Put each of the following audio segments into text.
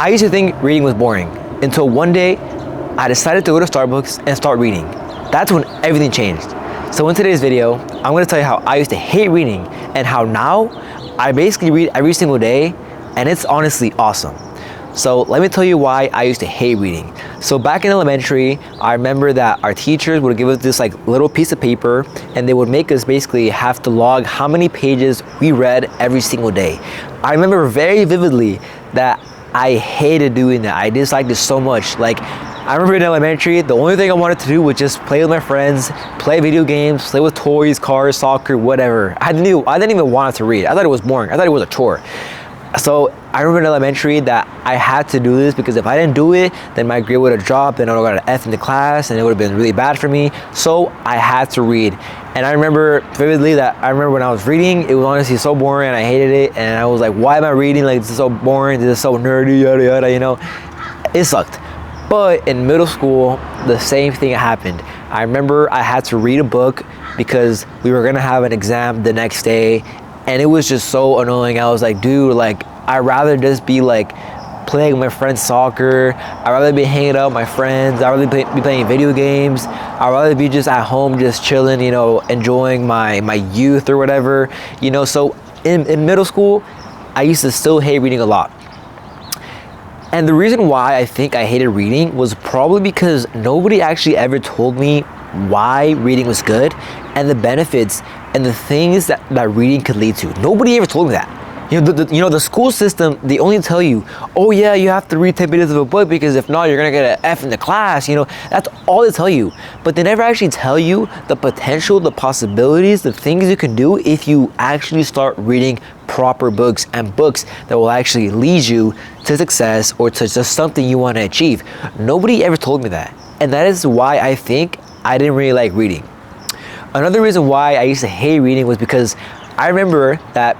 I used to think reading was boring until one day I decided to go to Starbucks and start reading. That's when everything changed. So in today's video, I'm gonna tell you how I used to hate reading and how now I basically read every single day, and it's honestly awesome. So let me tell you why I used to hate reading. So back in elementary, I remember that our teachers would give us this like little piece of paper, and they would make us basically have to log how many pages we read every single day. I remember very vividly that I hated doing that. I disliked it so much. Like, I remember in elementary, the only thing I wanted to do was just play with my friends, play video games, play with toys, cars, soccer, whatever. I didn't even want to read. I thought it was boring. I thought it was a chore. So I remember in elementary that I had to do this because if I didn't do it, then my grade would have dropped and I would have got an F in the class and it would have been really bad for me. So I had to read. And I remember vividly that I remember when I was reading, it was honestly so boring and I hated it. And I was like, why am I reading? Like, this is so boring. This is so nerdy, yada, yada, you know? It sucked. But in middle school, the same thing happened. I remember I had to read a book because we were gonna have an exam the next day, and it was just so annoying. I was like, dude, like, I'd rather just be like playing with my friends soccer. I'd rather be hanging out with my friends. I'd rather be playing video games. I'd rather be just at home, just chilling, you know, enjoying my youth or whatever, you know. So in middle school, I used to still hate reading a lot. And the reason why I think I hated reading was probably because nobody actually ever told me why reading was good and the benefits and the things that reading could lead to. Nobody ever told me that. You know, the school system, they only tell you, oh yeah, you have to read 10 pages of a book because if not, you're gonna get an F in the class. You know, that's all they tell you. But they never actually tell you the potential, the possibilities, the things you can do if you actually start reading proper books and books that will actually lead you to success or to just something you want to achieve. Nobody ever told me that. And that is why I think I didn't really like reading. Another reason why I used to hate reading was because I remember that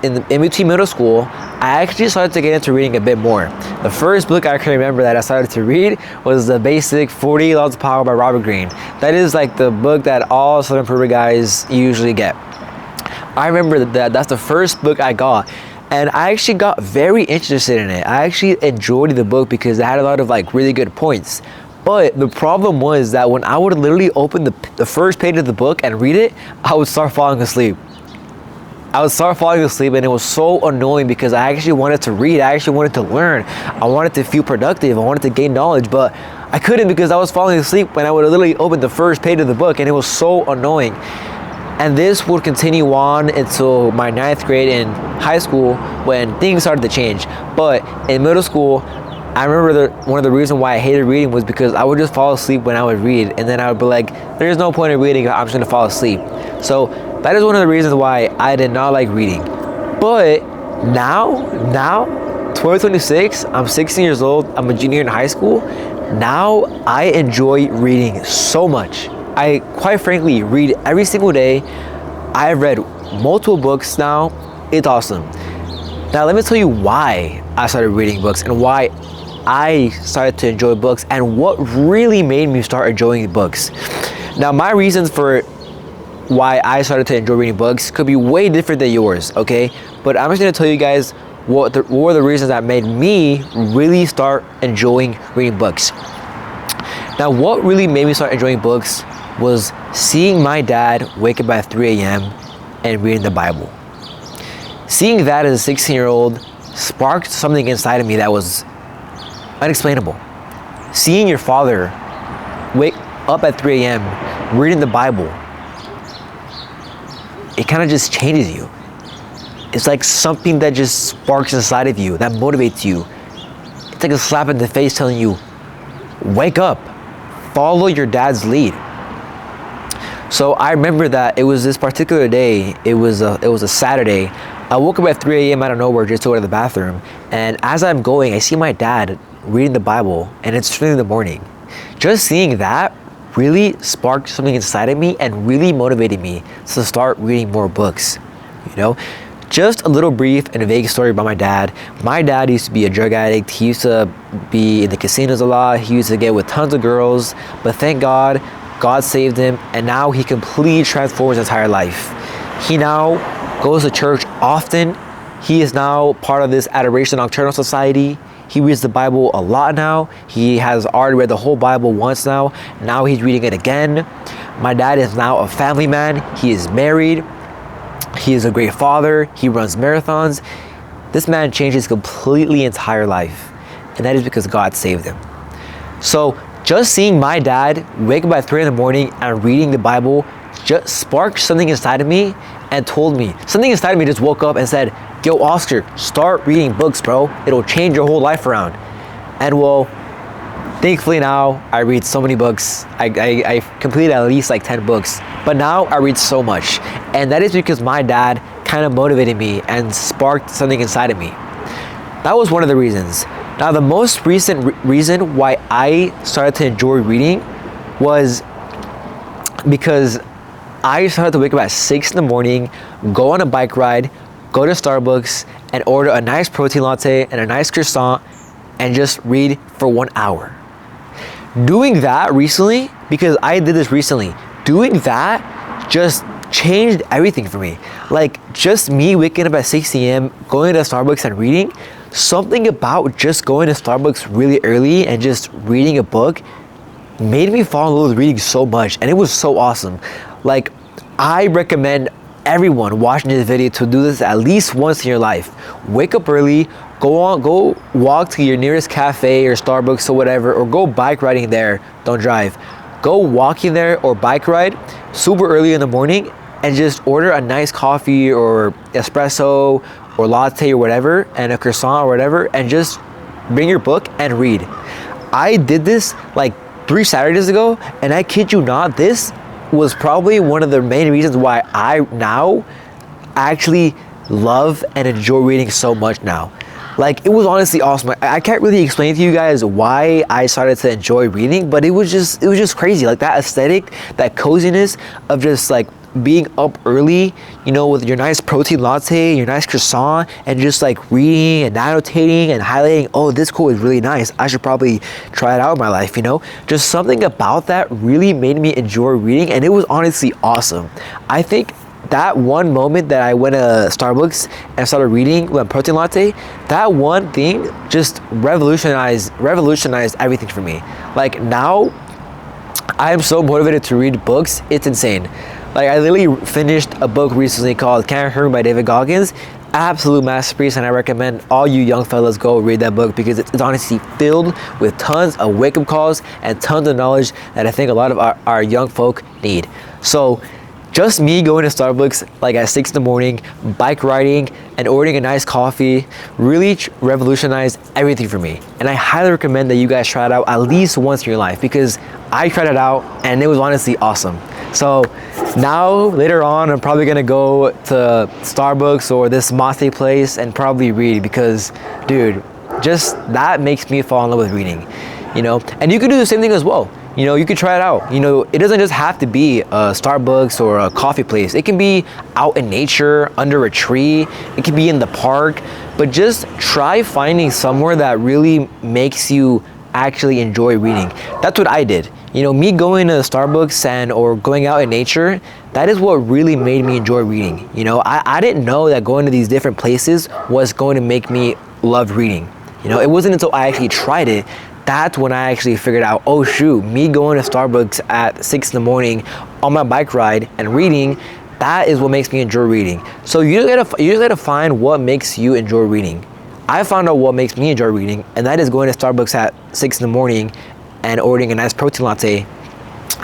in between middle school, I actually started to get into reading a bit more. The first book I can remember that I started to read was the basic 48 Laws of Power by Robert Greene. That is like the book that all Southern Prairie guys usually get. I remember that's the first book I got, and I actually got very interested in it. I actually enjoyed the book because it had a lot of like really good points. But the problem was that when I would literally open the first page of the book and read it, I would start falling asleep. And it was so annoying because I actually wanted to read. I actually wanted to learn. I wanted to feel productive. I wanted to gain knowledge, but I couldn't because I was falling asleep when I would literally open the first page of the book, and it was so annoying. And this would continue on until my 9th grade in high school when things started to change. But in middle school, I remember one of the reasons why I hated reading was because I would just fall asleep when I would read, and then I would be like, there's no point in reading, I'm just gonna fall asleep. So that is one of the reasons why I did not like reading. But now 2026, I'm 16 years old, I'm a junior in high school. Now I enjoy reading so much. I quite frankly read every single day. I've read multiple books now. It's awesome. Now let me tell you why I started reading books and why I started to enjoy books and what really made me start enjoying books. Now my reasons for why I started to enjoy reading books could be way different than yours, okay? But I'm just gonna tell you guys what were the reasons that made me really start enjoying reading books. Now what really made me start enjoying books was seeing my dad wake up at 3 a.m. and reading the Bible. Seeing that as a 16-year-old sparked something inside of me that was unexplainable. Seeing your father wake up at 3 a.m. reading the Bible, it kind of just changes you. It's like something that just sparks inside of you, that motivates you. It's like a slap in the face telling you, wake up, follow your dad's lead. So I remember that it was this particular day, it was a Saturday. I woke up at 3 a.m. out of nowhere just to go to the bathroom. And as I'm going, I see my dad reading the Bible, and it's 3 in the morning. Just seeing that really sparked something inside of me and really motivated me to start reading more books, you know? Just a little brief and vague story about my dad. My dad used to be a drug addict. He used to be in the casinos a lot. He used to get with tons of girls, but thank God, God saved him, and now he completely transformed his entire life. He now goes to church often. He is now part of this Adoration Nocturnal Society. He reads the Bible a lot now. He has already read the whole Bible once now. Now he's reading it again. My dad is now a family man. He is married. He is a great father. He runs marathons. This man changed his completely entire life, and that is because God saved him. So just seeing my dad wake up at 3 in the morning and reading the Bible just sparked something inside of me and told me, something inside of me just woke up and said, yo, Oscar, start reading books, bro. It'll change your whole life around. And well, thankfully now I read so many books. I completed at least like 10 books, but now I read so much. And that is because my dad kind of motivated me and sparked something inside of me. That was one of the reasons. Now, the most recent reason why I started to enjoy reading was because I started to wake up at 6 in the morning, go on a bike ride, go to Starbucks, and order a nice protein latte and a nice croissant, and just read for 1 hour. Doing that recently, because I did this recently, doing that just changed everything for me. Like, just me waking up at 6 a.m., going to Starbucks and reading, something about just going to Starbucks really early and just reading a book made me fall in love with reading so much, and it was so awesome. Like, I recommend everyone watching this video to do this at least once in your life. Wake up early, go walk to your nearest cafe or Starbucks or whatever, or go bike riding there. Don't drive. Go walking there or bike ride super early in the morning and just order a nice coffee or espresso or latte or whatever, and a croissant or whatever, and just bring your book and read. I did this like 3 Saturdays ago, and I kid you not, this was probably one of the main reasons why I now actually love and enjoy reading so much now. Like, it was honestly awesome. I can't really explain to you guys why I started to enjoy reading, but it was just crazy. Like, that aesthetic, that coziness of just like being up early, you know, with your nice protein latte, your nice croissant, and just like reading and annotating and highlighting, oh, this quote is really nice, I should probably try it out in my life, you know? Just something about that really made me enjoy reading, and it was honestly awesome. I think that one moment that I went to Starbucks and started reading with a protein latte, that one thing just revolutionized everything for me. Like, now I am so motivated to read books, it's insane. Like, I literally finished a book recently called Can't Hurt Me by David Goggins. Absolute masterpiece, and I recommend all you young fellas go read that book because it's honestly filled with tons of wake-up calls and tons of knowledge that I think a lot of our young folk need. So just me going to Starbucks like at 6 in the morning, bike riding, and ordering a nice coffee really revolutionized everything for me. And I highly recommend that you guys try it out at least once in your life, because I tried it out and it was honestly awesome. So now, later on, I'm probably gonna go to Starbucks or this mate place and probably read, because, dude, just that makes me fall in love with reading, you know? And you can do the same thing as well. You know, you could try it out. You know, it doesn't just have to be a Starbucks or a coffee place. It can be out in nature, under a tree. It can be in the park. But just try finding somewhere that really makes you actually enjoy reading. That's what I did. You know, me going to Starbucks or going out in nature, that is what really made me enjoy reading. You know, I didn't know that going to these different places was going to make me love reading. You know, it wasn't until I actually tried it, that's when I actually figured out, oh shoot, me going to Starbucks at 6 in the morning on my bike ride and reading, that is what makes me enjoy reading. So you just gotta find what makes you enjoy reading. I found out what makes me enjoy reading, and that is going to Starbucks at 6 in the morning and ordering a nice protein latte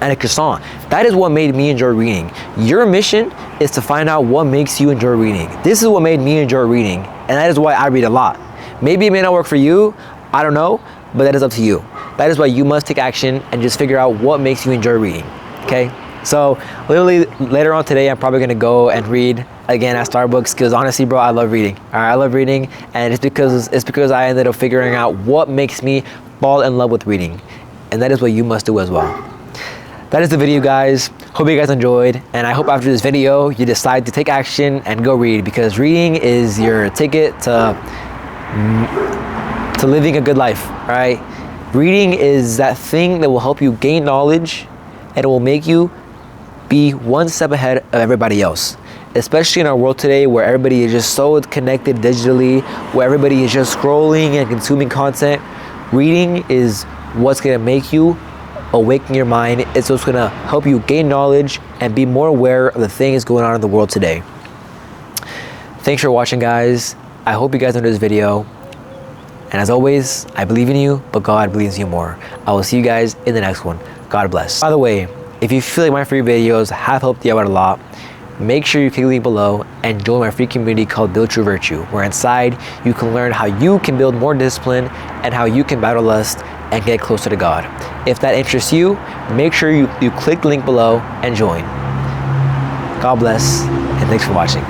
and a croissant. That is what made me enjoy reading. Your mission is to find out what makes you enjoy reading. This is what made me enjoy reading, and that is why I read a lot. Maybe it may not work for you, I don't know, but that is up to you. That is why you must take action and just figure out what makes you enjoy reading, okay? So literally later on today, I'm probably gonna go and read again at Starbucks, because honestly, bro, I love reading. All right, I love reading, and it's because I ended up figuring out what makes me fall in love with reading, and that is what you must do as well. That is the video, guys. Hope you guys enjoyed, and I hope after this video you decide to take action and go read, because reading is your ticket to living a good life. All right, reading is that thing that will help you gain knowledge, and it will make you be one step ahead of everybody else. especially in our world today where everybody is just so connected digitally, where everybody is just scrolling and consuming content. Reading is what's gonna make you awaken your mind. It's what's gonna help you gain knowledge and be more aware of the things going on in the world today. Thanks for watching, guys. I hope you guys enjoyed this video. And as always, I believe in you, but God believes in you more. I will see you guys in the next one. God bless. By the way, if you feel like my free videos have helped you out a lot, make sure you click the link below and join my free community called Build True Virtue, where inside you can learn how you can build more discipline and how you can battle lust and get closer to God. If that interests you, make sure you click the link below and join. God bless, and thanks for watching.